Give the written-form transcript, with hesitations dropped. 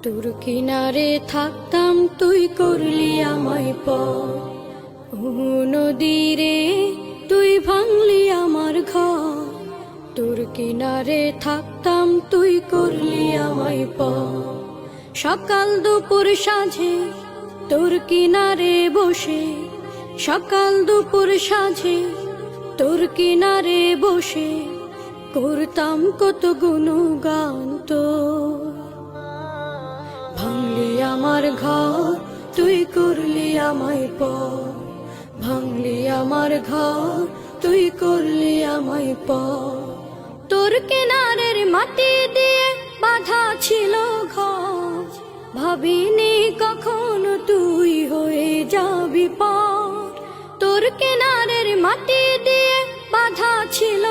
তোর কিনারে থাকতাম তুই করলি আমায় পর, নদীরে তুই ভাঙলি আমার ঘর। তোর কিনারে থাকতাম তুই করলি আমায় পর, সকাল দুপুর সাঁঝে তোর কিনারে বসে, সকাল দুপুর সাঁঝে তোর কিনারে বসে করতাম কত গুণগান তোর। ভাঙলি আমার ঘর তুই করলি আমায় পর, ভাঙলি আমার ঘর তুই করলি আমায় পর। তোর কিনারের মাটি দিয়ে বাঁধা ছিল ঘর, ভাবিনি কখনো তুই হয়ে যাবি পার। তোর কিনারের মাটি দিয়ে বাঁধা ছিল